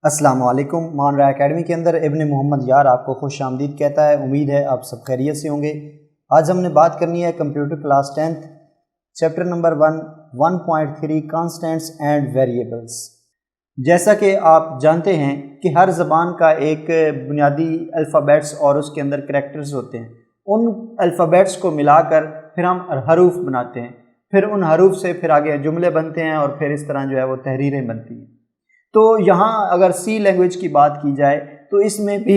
अस्सलाम वालेकुम। मानरा एकेडमी के अंदर इब्न मोहम्मद यार आपको खुश आमदीद कहता है। उम्मीद है आप सब खैरियत से होंगे। आज हमने बात करनी है computer class 10th chapter number 1.3 constants and variables. जैसा कि आप जानते हैं कि हर ज़बान का एक बुनियादी अल्फ़ाबेट्स और उसके अंदर करैक्टर्स होते हैं। उन अल्फ़ाबेट्स को मिलाकर फिर हम हरूफ बनाते हैं, फिर उन हरूफ से फिर आगे जुमले बनते हैं और फिर इस तरह जो है वो तहरीरें बनती हैं। तो यहाँ अगर सी लैंग्वेज की बात की जाए तो इसमें भी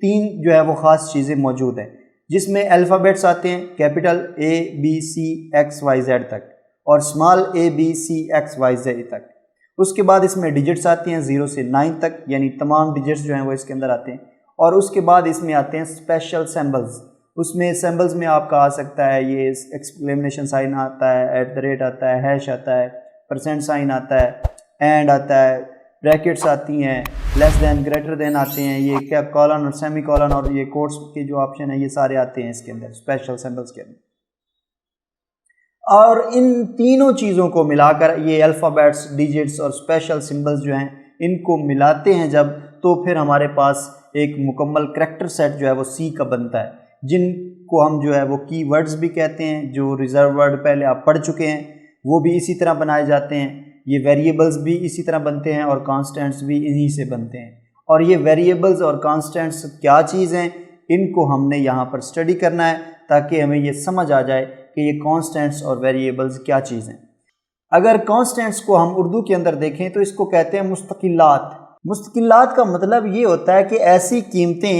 तीन जो है वो ख़ास चीज़ें मौजूद हैं, जिसमें अल्फ़ाबेट्स आते हैं कैपिटल ABCXYZ तक और स्मॉल ABCXYZ तक। उसके बाद इसमें डिजिट्स आती हैं 0 से 9 तक, यानी तमाम डिजिट्स जो हैं वो इसके अंदर आते हैं। और उसके बाद इसमें आते हैं स्पेशल सिंबल्स। उसमें सिंबल्स में आपका आ सकता है ये एक्सक्लेमेशन साइन आता है, @ आता है, हैश आता है, परसेंट साइन आता है, एंड आता है, ब्रैकेट्स आती हैं, लेस देन, ग्रेटर देन आते हैं, ये क्या कॉलन और सेमी कॉलन और ये कोट्स के जो ऑप्शन है ये सारे आते हैं इसके अंदर स्पेशल सिंबल्स के अंदर। और इन तीनों चीज़ों को मिलाकर ये अल्फ़ाबेट्स, डिजिट्स और स्पेशल सिंबल्स जो हैं इनको मिलाते हैं जब, तो फिर हमारे पास एक मुकम्मल करैक्टर सेट जो है वो सी का बनता है, जिनको हम जो है वो कीवर्ड्स भी कहते हैं। जो रिजर्व वर्ड पहले आप पढ़ चुके हैं वो भी इसी तरह बनाए जाते हैं। ये वेरिएबल्स भी इसी तरह बनते हैं और कांस्टेंट्स भी इन्हीं से बनते हैं। और ये वेरिएबल्स और कांस्टेंट्स क्या चीज़ हैं, इनको हमने यहाँ पर स्टडी करना है ताकि हमें ये समझ आ जाए कि ये कांस्टेंट्स और वेरिएबल्स क्या चीज़ हैं। अगर कांस्टेंट्स को हम उर्दू के अंदर देखें तो इसको कहते हैं मुस्तकिलात। मुस्तकिलात का मतलब ये होता है कि ऐसी कीमतें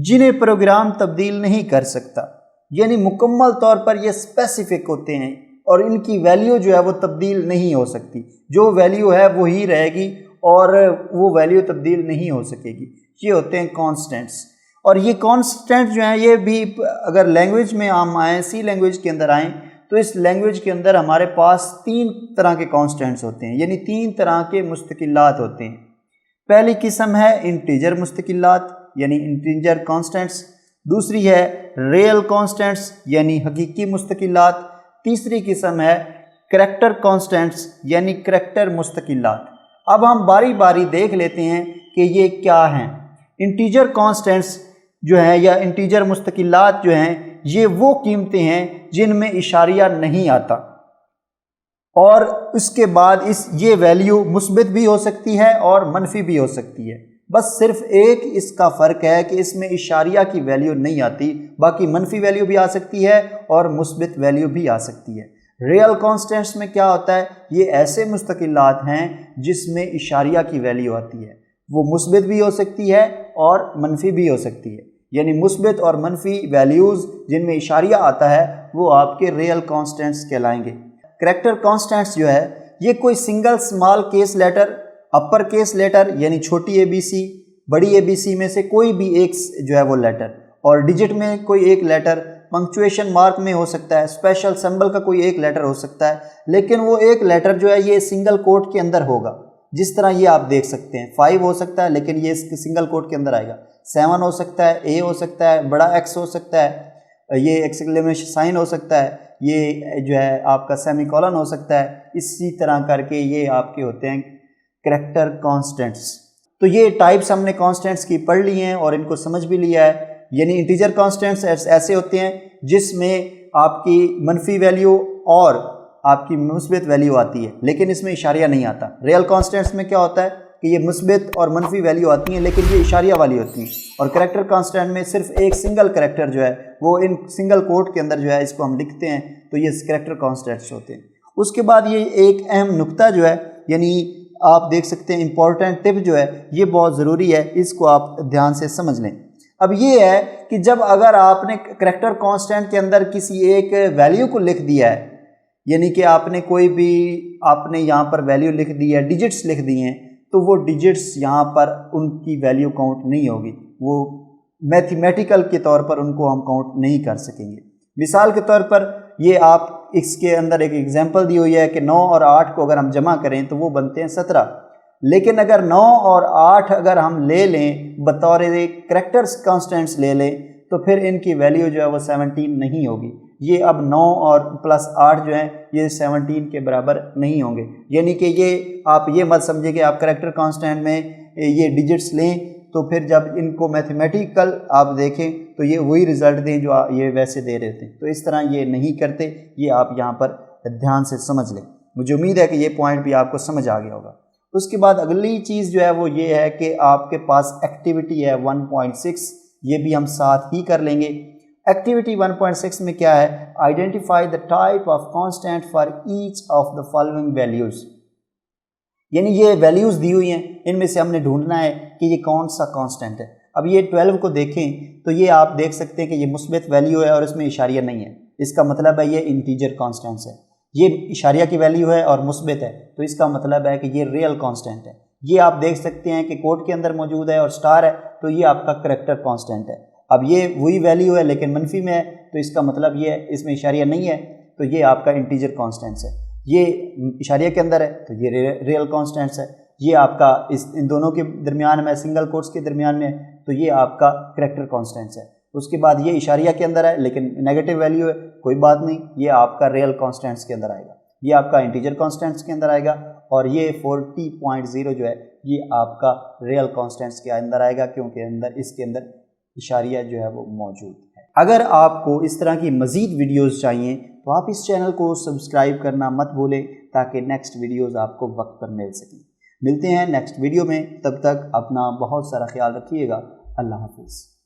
जिन्हें प्रोग्राम तब्दील नहीं कर सकता, यानी मुकम्मल तौर पर ये स्पेसिफिक होते हैं और इनकी वैल्यू जो है वो तब्दील नहीं हो सकती। जो वैल्यू है वो ही रहेगी और वो वैल्यू तब्दील नहीं हो सकेगी। ये होते हैं कांस्टेंट्स। और ये कांस्टेंट जो हैं ये भी अगर लैंग्वेज में हम आएँ, सी लैंग्वेज के अंदर आएँ, तो इस लैंग्वेज के अंदर हमारे पास 3 तरह के कांस्टेंट्स होते हैं, यानी 3 तरह के मुस्तकिलात होते हैं। पहली किस्म है इंटीजर मुस्तकिलात यानी इंटीजर कांस्टेंट्स। दूसरी है रियल कांस्टेंट्स यानी हकीकी मुस्तकिलात। तीसरी किस्म है करैक्टर कांस्टेंट्स यानी करैक्टर मुस्तकिलात। अब हम बारी बारी देख लेते हैं कि ये क्या हैं। इंटीजर कांस्टेंट्स जो हैं या इंटीजर मुस्तकिलात जो हैं ये वो कीमतें हैं जिनमें इशारिया नहीं आता, और उसके बाद ये वैल्यू मुस्बित भी हो सकती है और मनफी भी हो सकती है। बस सिर्फ एक इसका फ़र्क है कि इसमें इशारिया की वैल्यू नहीं आती, बाकी मनफी वैल्यू भी आ सकती है और मुस्बित वैल्यू भी आ सकती है। रियल कांस्टेंट्स में क्या होता है, ये ऐसे मुस्तकिलात हैं जिसमें इशारिया की वैल्यू आती है। वो मुस्बित भी हो सकती है और मनफी भी हो सकती है, यानी मुस्बित और मनफी वैल्यूज़ जिनमें इशारिया आता है वो आपके रियल कांस्टेंट्स कहलाएंगे। करैक्टर कांस्टेंट्स जो है ये कोई single small case letter, upper case letter यानी छोटी ABC, बड़ी ABC में से कोई भी एक जो है वो लेटर, और डिजिट में कोई एक लेटर, पंक्चुएशन मार्क में हो सकता है, स्पेशल सिंबल का कोई एक लेटर हो सकता है, लेकिन वो एक लेटर जो है ये सिंगल कोट के अंदर होगा। जिस तरह ये आप देख सकते हैं 5 हो सकता है लेकिन ये सिंगल कोट के अंदर आएगा, 7 हो सकता है, A हो सकता है, बड़ा X हो सकता है, ये एक्सक्लेमेशन साइन हो सकता है, ये जो है आपका सेमीकोलन हो सकता है। इसी तरह करके ये आपके होते हैं करैक्टर कांस्टेंट्स। तो ये टाइप्स हमने कांस्टेंट्स की पढ़ ली हैं और इनको समझ भी लिया है। यानी इंटीजर कांस्टेंट्स ऐसे होते हैं जिसमें आपकी मनफी वैल्यू और आपकी मुस्बित वैल्यू आती है लेकिन इसमें इशारिया नहीं आता। रियल कांस्टेंट्स में क्या होता है कि ये मुस्बित और मनफी वैल्यू आती हैं लेकिन ये इशारिया वाली होती हैं। और करैक्टर कांस्टेंट में सिर्फ एक सिंगल करैक्टर जो है वो इन सिंगल कोट के अंदर जो है इसको हम लिखते हैं, तो ये करैक्टर कांस्टेंट्स होते हैं। उसके बाद ये एक अहम नुक्ता जो है, यानी आप देख सकते हैं इंपॉर्टेंट टिप जो है ये बहुत ज़रूरी है, इसको आप ध्यान से समझ लें। अब ये है कि जब अगर आपने करैक्टर कांस्टेंट के अंदर किसी एक वैल्यू को लिख दिया है, यानी कि आपने कोई भी आपने यहाँ पर वैल्यू लिख दी है, डिजिट्स लिख दी हैं, तो वो डिजिट्स यहाँ पर उनकी वैल्यू काउंट नहीं होगी, वो मैथमेटिकल के तौर पर उनको हम काउंट नहीं कर सकेंगे। मिसाल के तौर पर ये आप इसके अंदर एक एग्जांपल दी हुई है कि 9 और 8 को अगर हम जमा करें तो वो बनते हैं 17, लेकिन अगर 9 और 8 अगर हम ले लें बतौर करैक्टर्स कांस्टेंट्स ले लें तो फिर इनकी वैल्यू जो है वो 17 नहीं होगी। ये अब 9 और प्लस 8 जो है ये 17 के बराबर नहीं होंगे। यानी कि ये आप ये मत समझिए कि आप करैक्टर कांस्टेंट में ये डिजिट्स लें तो फिर जब इनको मैथमेटिकल आप देखें तो ये वही रिज़ल्ट दें जो ये वैसे दे रहे थे। तो इस तरह ये नहीं करते, ये आप यहाँ पर ध्यान से समझ लें। मुझे उम्मीद है कि ये पॉइंट भी आपको समझ आ गया होगा। उसके बाद अगली चीज़ जो है वो ये है कि आपके पास एक्टिविटी है 1.6, ये भी हम साथ ही कर लेंगे। एक्टिविटी 1.6 में क्या है, identify the type of constant for each of the following values, यानी ये वैल्यूज़ दी हुई हैं, इनमें से हमने ढूंढना है कि ये कौन सा कांस्टेंट है। अब ये 12 को देखें तो ये आप देख सकते हैं कि ये मुस्बित वैल्यू है और इसमें इशारिया नहीं है, इसका मतलब है ये इंटीजर कांस्टेंट्स है। ये इशारिया की वैल्यू है और मुस्बित है, तो इसका मतलब है कि ये रियल कांस्टेंट है। ये आप देख सकते हैं कि कोड के अंदर मौजूद है और स्टार है, तो ये आपका करैक्टर कांस्टेंट है। अब ये वही वैल्यू है लेकिन मनफी में है, तो इसका मतलब ये है इसमें इशारिया नहीं है, तो ये आपका इंटीजर कांस्टेंट्स है। ये इशारिया के अंदर है तो ये रियल कांस्टेंट्स है। ये आपका इन दोनों के दरमियान में, सिंगल कोट्स के दरमियान में, तो ये आपका करैक्टर कांस्टेंट्स है। उसके बाद ये इशारिया के अंदर है लेकिन नेगेटिव वैल्यू है, कोई बात नहीं, ये आपका रियल कांस्टेंट्स के अंदर आएगा, ये आपका इंटीजर कांस्टेंट्स के अंदर आएगा। और ये 40.0 जो है ये आपका रियल कांस्टेंट्स के अंदर आएगा, क्योंकि इसके अंदर इशारिया जो है वो मौजूद है। अगर आपको इस तरह की मज़ीद वीडियोज़ चाहिए तो आप इस चैनल को सब्सक्राइब करना मत भूलें, ताकि नेक्स्ट वीडियोज़ आपको वक्त पर मिल सकें। मिलते हैं नेक्स्ट वीडियो में, तब तक अपना बहुत सारा ख्याल रखिएगा। अल्लाह हाफिज़।